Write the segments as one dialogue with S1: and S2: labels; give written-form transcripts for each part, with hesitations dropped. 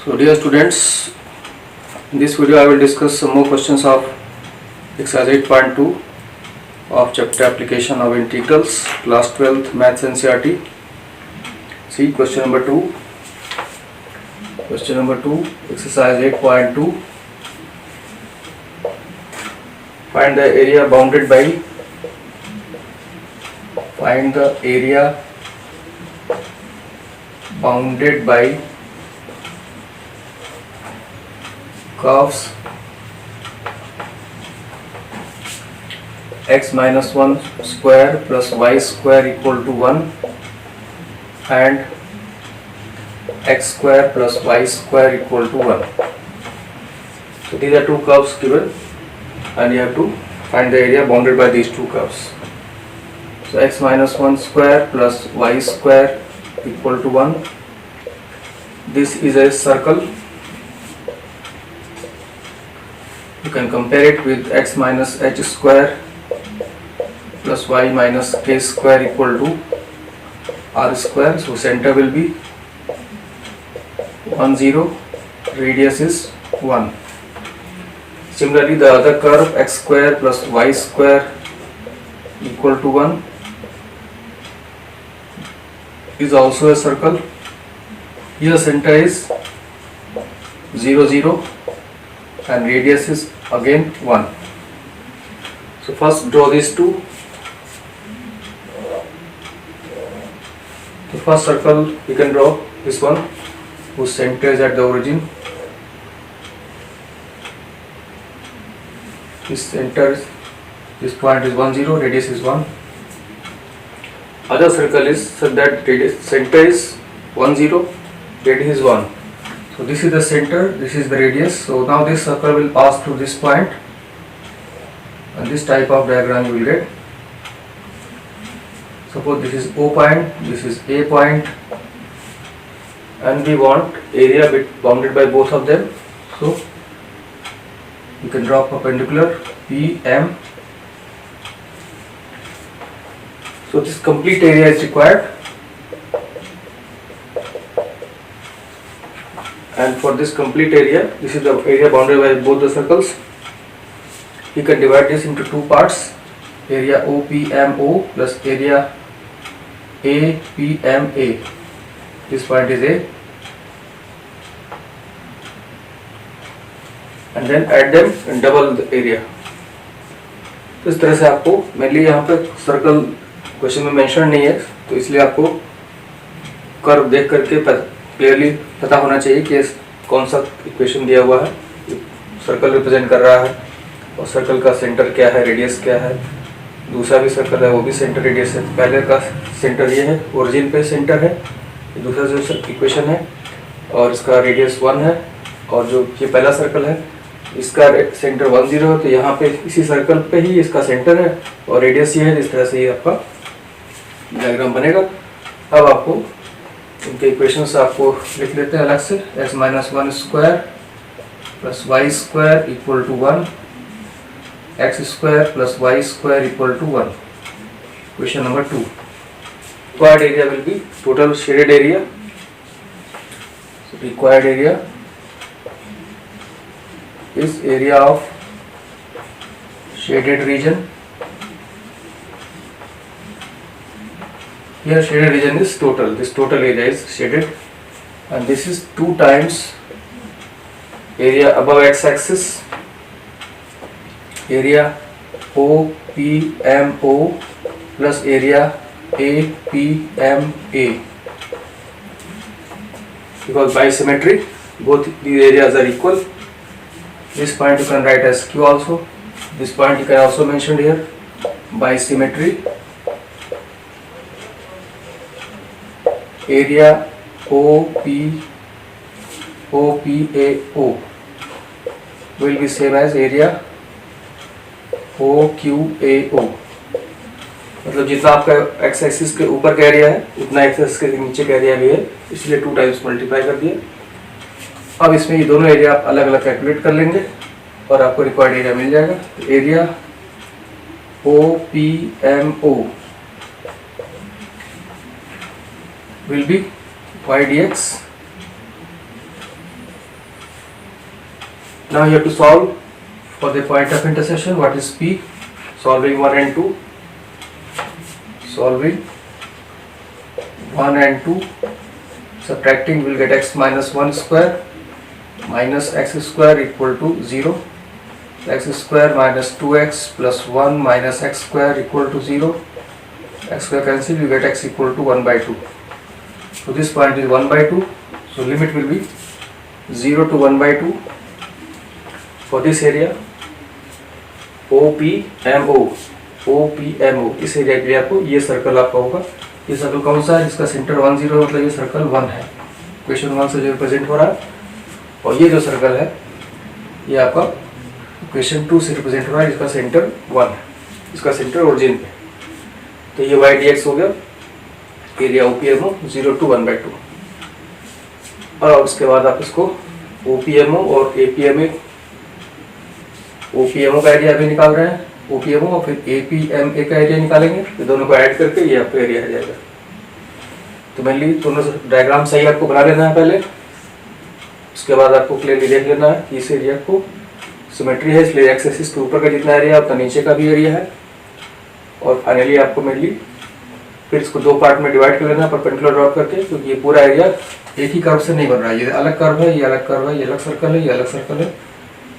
S1: So dear students, in this video I will discuss some more questions of exercise 8.2 of chapter application of integrals, class 12th maths NCERT. See question number 2. Question number 2, exercise 8.2. Find the area bounded by curves x minus 1 square plus y square equal to 1 and x square plus y square equal to 1. So these are two curves given and you have to find the area bounded by these two curves. So x minus 1 square plus y square equal to 1. This is a circle. You can compare it with x minus h square plus y minus k square equal to r square. So center will be 1 0, radius is 1. Similarly, the other curve x square plus y square equal to 1 is also a circle. Here center is 0 0 and radius is again 1. So first draw these two. The first circle you can draw this one whose center is at the origin. This point is 1 0, radius is 1. Other circle is such that center is 1 0, radius is 1. So this is the center, this is the radius. So now this circle will pass through this point and this type of diagram you will get. Suppose this is O point, this is A point, and we want area bounded by both of them. So you can draw perpendicular PM. So this complete area is required, and for this complete area, this is the area bounded by both the circles. You can divide this into two parts, area OPMO plus area APMA. This point is A, and then add them and double the area. तो इस तरह से आपको mainly यहाँ पे circle question में mention नहीं है, तो इसलिए आपको कर्व देख करके क्लियरली पता होना चाहिए कि कौन सा इक्वेशन दिया हुआ है, सर्कल रिप्रेजेंट कर रहा है और सर्कल का सेंटर क्या है, रेडियस क्या है. दूसरा भी सर्कल है, वो भी सेंटर रेडियस है. पहले का सेंटर ये है, ओरिजिन पे सेंटर है. दूसरा जो इक्वेशन है और इसका रेडियस 1 है, और जो ये पहला सर्कल है इसका सेंटर 1 0 है, तो यहाँ पे इसी सर्कल पे ही इसका सेंटर है और रेडियस ये है. इस तरह से ये आपका डायग्राम बनेगा. अब आपको इनके इक्वेशंस आपको लिख लेते हैं अलग से. x minus 1 square plus y square equal to 1, x square plus y square equal to 1. Question number 2. Required area will be total shaded area. Required area is area of shaded region. Here shaded region is total. This total area is shaded, and this is 2 times area above x-axis, area OPMO plus area APMA. Because by symmetry, both these areas are equal. This point you can write as Q also. This point you can also mention here by symmetry. Area OPAO will be same as area OQAO. मतलब जितना आपका x axis के ऊपर का area है उतना x axis के नीचे का एरिया भी है, इसलिए 2 टाइम्स मल्टीप्लाई कर दिया. अब इसमें ये दोनों एरिया आप अलग अलग कैलकुलेट कर लेंगे और आपको रिक्वायर्ड एरिया मिल जाएगा. Area OPMO will be y dx Now you have to solve for the point of intersection. What is P? Solving 1 and 2. Solving 1 and 2. Subtracting, will get x minus 1 square minus x square equal to 0. X square minus 2x plus 1 minus x square equal to 0. X square cancel, you get x equal to 1 by 2. So this point is 1 by 2. So limit will be 0 to 1 by 2 for this area OPMO. OPMO इस area के लिए आपको ये circle आपका होगा। ये circle कौन सा है? जिसका सेंटर 1 0, मतलब ये सर्कल 1 है, क्वेश्चन 1 से जो रिप्रेजेंट हो रहा है। और ये जो सर्कल है ये आपका क्वेश्चन 2 से रिप्रेजेंट हो रहा है, जिसका सेंटर 1 है, इसका सेंटर ओरिजिन पे। तो ये y dx हो गया एरिया OPMO 0 to 1 by 2। और उसके बाद आप इसको OPMO और OPMO का एरिया अभी निकाल रहे हैं, OPMO और फिर APMA का एरिया निकालेंगे। ये दोनों को ऐड करके ये आपका एरिया आ जाएगा। तो मेनली दोनों डायग्राम सही आपको बना लेना है पहले, उसके बाद आपको क्लियरली देख लेना है कि इस एरिया को सिमेट्री है, इसलिए एक्स एक्सिस के ऊपर का जितना एरिया आपका नीचे का भी एरिया है। और फाइनली आपको मेनली फिर इसको दो पार्ट में डिवाइड कर लेना है परपेंडिकुलर ड्रॉप करके, क्योंकि ये पूरा एरिया एक ही कर्व से नहीं बन रहा है, ये अलग कर्व है, ये अलग कर्व है, ये अलग सर्कल है, ये अलग सर्कल है।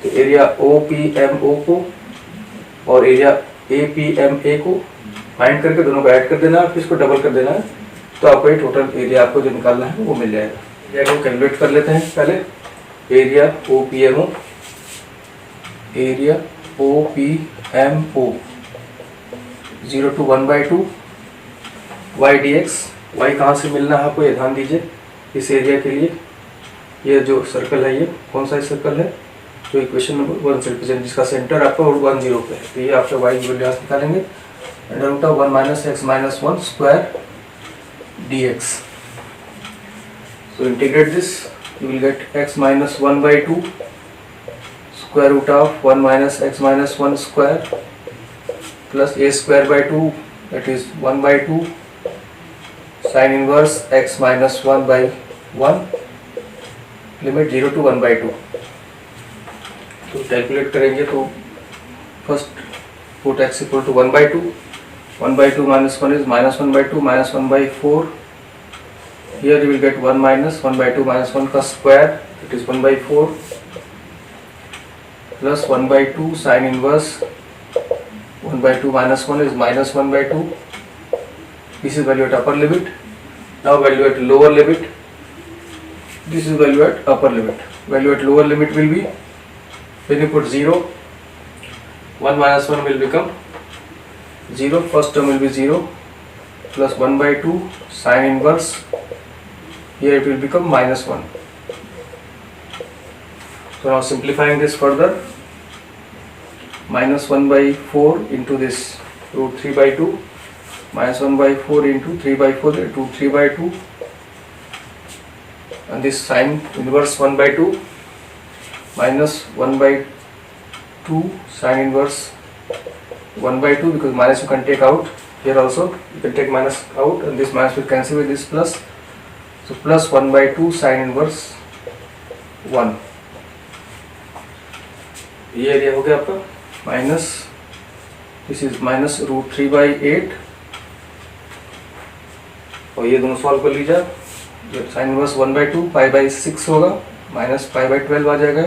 S1: तो एरिया OPMO को और एरिया APMA को फाइंड करके दोनों को ऐड कर देना है, फिर इसको डबल कर देना है, तो आपको ये टोटल एरिया आपको जो निकालना है वो मिल जाएगा। एरिया को कैलकुलेट कर लेते हैं पहले। Area OPMO 0 to 1 by 2 y dx। y कहाँ से मिलना है आपको, ये ध्यान दीजिए। इस एरिया के लिए ये जो सर्कल है, ये कौन सा सर्कल है जो इक्वेशन नंबर 1 से रिप्रेजेंट, जिसका सेंटर आपका 1 0 पे है। तो ये आपका y की वैल्यू निकालेंगे, under root of 1 minus x minus 1 square dx। So integrate this, you will get x minus 1 by 2 square root of 1 minus x minus 1 square plus a square by 2 that is 1 by 2 sin inverse x minus 1 by 1 limit 0 to 1 by 2। तो calculate करेंगे तो first put x equal to 1 by 2, 1 by 2 minus 1 is minus 1 by 2 minus 1 by 4। Here you will get 1 minus 1 by 2 minus 1 का square, it is 1 by 4 plus 1 by 2 sin inverse 1 by 2 minus 1 is minus 1 by 2। This is value at upper limit. Now value at lower limit. This is value at upper limit. Value at lower limit will be, when you put 0, 1 minus 1 will become 0. First term will be 0 plus 1 by 2 sin inverse. Here it will become minus 1. So now simplifying this further, minus 1 by 4 into this root 3 by 2 minus 1 by 4 into 3 by 4 into 3 by 2, and this sin inverse 1 by 2 minus 1 by 2 sin inverse 1 by 2, because minus you can take out here also, you can take minus out and this minus will cancel with this plus, so plus 1 by 2 sin inverse 1। ये area हो गया आपका minus, this is minus root 3 by 8 और ये दोनों solve कर लीजिए। जो sine inverse 1 by 2 pi by 6 होगा माइनस पाई बाई 12 आ जाएगा,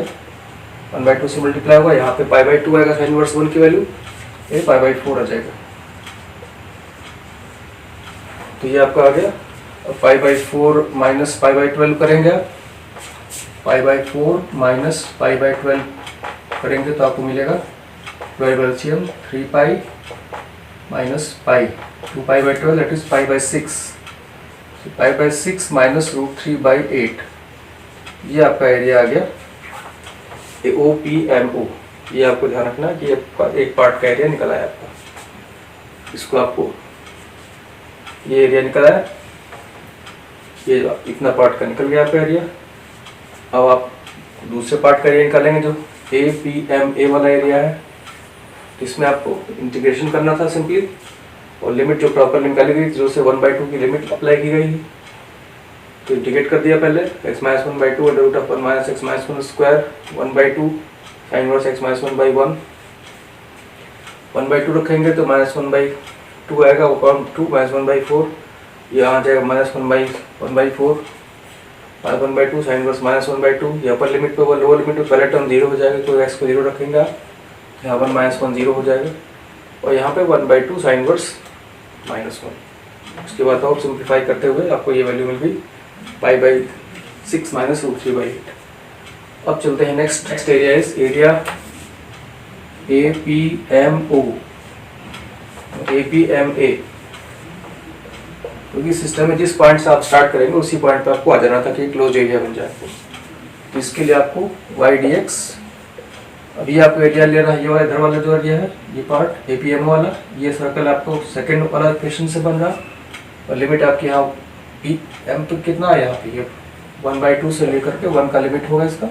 S1: 1 by 2 से मल्टीप्लाई होगा, यहाँ पे पाई बाई 2 आएगा साइन इनवर्स 1 की वैल्यू, ये पाई बाई 4 आ जाएगा। तो ये आपका आ गया। अब pi by 4 minus pi by 12 करेंगे, pi by 4 minus pi by 12 करेंगे तो आपको मिलेगा 12 LCM 3 pi minus pi 2 pi by 12 that is pi by 6, pi by 6 minus root 3 by 8। ये आपका एरिया आ गया OPMO। ये आपको ध्यान रखना कि एक पार्ट का एरिया निकला है आपका, इसको आपको ये एरिया निकला है, ये इतना पार्ट का निकल गया आपका एरिया। अब आप दूसरे पार्ट का एरिया निकालेंगे जो APMA वाला एरिया है, इसमें आपको इंटीग्रेशन करना था सिंपली, और लिमिट जो प्रॉपर निकाली गई 0 से 1 by 2 की लिमिट अप्लाई की गई थी, तो इंटीग्रेट कर दिया पहले x minus 1 by 2 under root of 1 minus x minus 1 square 1 by 2 sine inverse x minus 1/1, 1/2 रखेंगे तो -1/2 आएगा, अपॉन 2 -1/4, यहाँ आ जाएगा -1/4 1/2 साइन इनवर्स -1/2। ये अपर लिमिट पे, वो लोअर लिमिट पे पहले टर्म 0 हो जाएगा तो x को 0 रखेंगे आप, यहाँ 1 -1 0 हो जाएगा, और यहाँ पे 1/2 साइन इनवर्स -1। उसके बाद और सिंप्लीफाई करते हुए आपको ये वैल्यू मिल गई π/6 -√3/8। अब चलते हैं next area is area APMA। क्योंकि सिस्टम में जिस पॉइंट से आप स्टार्ट करेंगे उसी पॉइंट पे आपको आ जाना था कि क्लोज एरिया बन जाए। तो इसके लिए आपको y/dx, अभी आपको एरिया ले रहा है, ये वाला इधर वाला जो एरिया है, ये पार्ट APM वाला, ये सर्कल आपको सेकंड वाला इक्वेशन से बन रहा, और लिमिट आपकी यहाँ PM तो कितना है, यहाँ पे ये 1/2 से लेकर के 1 का लिमिट होगा इसका,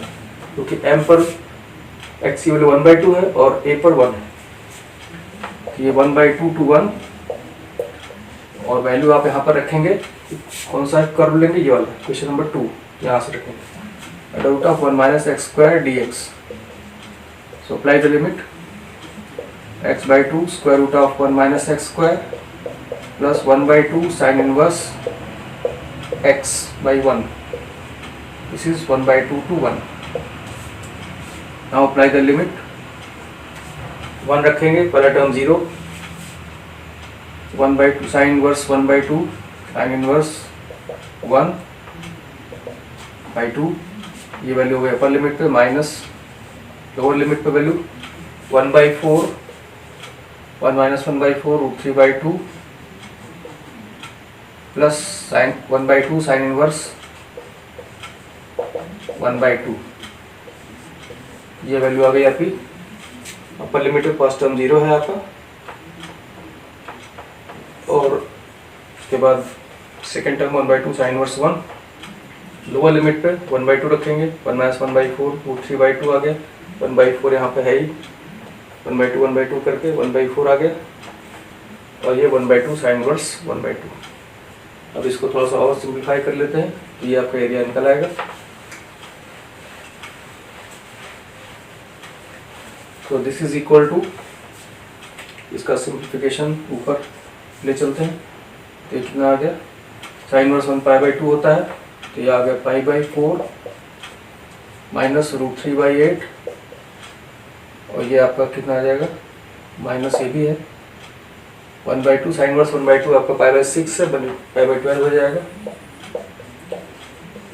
S1: क्योंकि M पर x की वैल्यू 1/2 है और A पर 1 है, तो ये 1/2 to 1, और वैल्यू आप यहाँ पर रखेंगे, कौन सा कर्व लेंगे, ये वाला क्वेश्चन नंबर 2, यहाँ से रखेंगे root of 1 - x² dx। So apply the limit x/2 square root of 1 - x² plus 1/2 sine inverse x/1, this is 1/2 to 1। Now apply the limit, 1 रखेंगे, पहला term 0, 1/2 sine inverse 1/2 sine inverse 1/2, ये value हो गई upper limit पे, minus lower limit पे value 1/4, 1 - 1/4 √3/2 plus sine 1/2 sine inverse 1/2, ये value आ गई आपकी अपर लिमिट पे, फर्स्ट टर्म 0 है आपका, और उसके बाद second term 1/2 sine inverse 1, lower limit पे 1/2 रखेंगे, 1 - 1/4 √3/2 आ गया, 1/4 यहाँ पे है ही, 1/2 करके 1/4 आ गया, और ये 1/2 साइन इनवर्स 1/2। अब इसको थोड़ा सा और सिंप्लीफाई कर लेते हैं, तो ये आपका एरिया निकल आएगा। तो दिस इज इक्वल टू, इसका सिंप्लीफिकेशन ऊपर ले चलते हैं, तो कितना आ गया, साइन इनवर्स 1 π/2 होता है, तो ये आ गया π/4 माइनस √3/8, और ये आपका कितना आ जाएगा, माइनस ये भी है 1/2 साइन इनवर्स 1/2 आपका π/6 से π/12 हो जाएगा,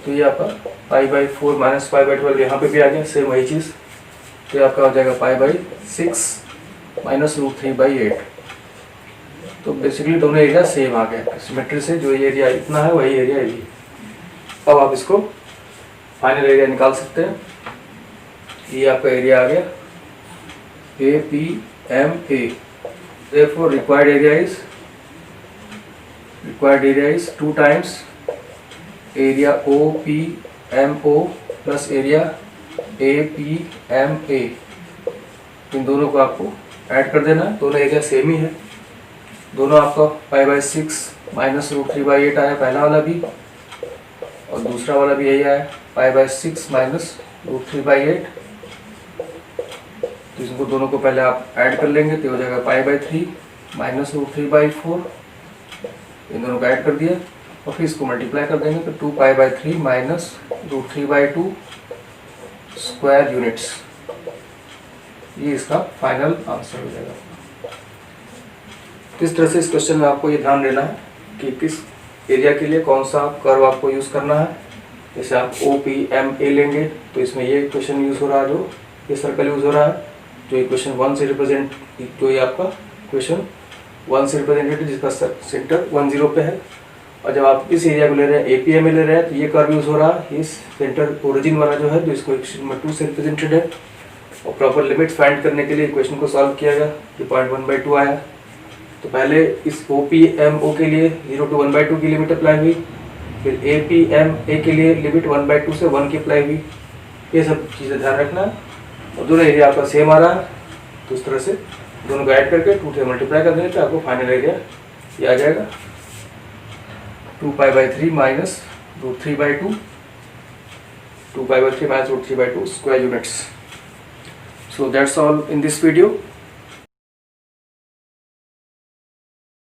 S1: तो ये आपका π/4 माइनस π/12 यहाँ पे भी आ गया, सेम वही चीज़, तो ये आपका हो जाएगा π/6 माइनस √3/8। तो बेसिकली दोनों एरिया सेम आ गया, सिमेट्री से जो ये एरिया इतना है वही एरिया ये। अब आप इसको फाइनल एरिया निकाल सकते हैं, ये आपका एरिया आ गया APMA। Therefore required area is 2 times area OPMO plus area APMA। इन दोनों को आपको ऐड कर देना, दोनों एरिया सेम ही है, दोनों आपका π/6 माइनस √3/8 आया, पहला वाला भी और दूसरा वाला भी यही आया π/6 माइनस √3/8। तो इसको दोनों को पहले आप ऐड कर लेंगे, तो हो जाएगा π/3 माइनस √3/4, इन दोनों को ऐड कर दिया, और फिर इसको मल्टीप्लाई कर देंगे, तो 2π/3 माइनस √3/2 स्क्वायर यूनिट्स, ये इसका फाइनल आंसर हो जाएगा। किस तरह से इस क्वेश्चन में आपको ये ध्यान देना है कि किस एरिया के लिए कौन सा कर्व आपको यूज़ करना है। जैसे आप OPMA लेंगे तो इसमें ये क्वेश्चन यूज़ हो रहा है, जो ये सर्कल यूज़ हो रहा है, जो इक्वेशन 1 से रिप्रेजेंट, तो ये आपका क्वेश्चन 1 से रिप्रेजेंटेड जिसका सेंटर 1 0 पे है। और जब आप इस एरिया को ले रहे हैं APMA ले रहे हैं, तो ये कर्व यूज़ हो रहा है, इस सेंटर ओरिजिन वाला जो है, जो इसको इक्वेशन नंबर 2 से रिप्रेजेंटेड है। और प्रॉपर लिमिट फाइंड करने के लिए इक्वेशन को सॉल्व किया गया, ये पॉइंट 1/2 आया। तो पहले इस OPMO के लिए 0 to 1/2 की लिमिट अप्लाई हुई, फिर APMA के लिए लिमिट 1/2 से 1 की अप्लाई हुई। ये सब चीज़ें ध्यान रखना है। और दोनों एरिया आपका सेम आ रहा है, तो इस तरह से दोनों को ऐड करके 2 से मल्टीप्लाई कर देंगे तो आपको फाइनल एरिया ये आ जाएगा 2π/3 minus √3/2, 2π/3 minus √3/2 square units. So that's all in this video.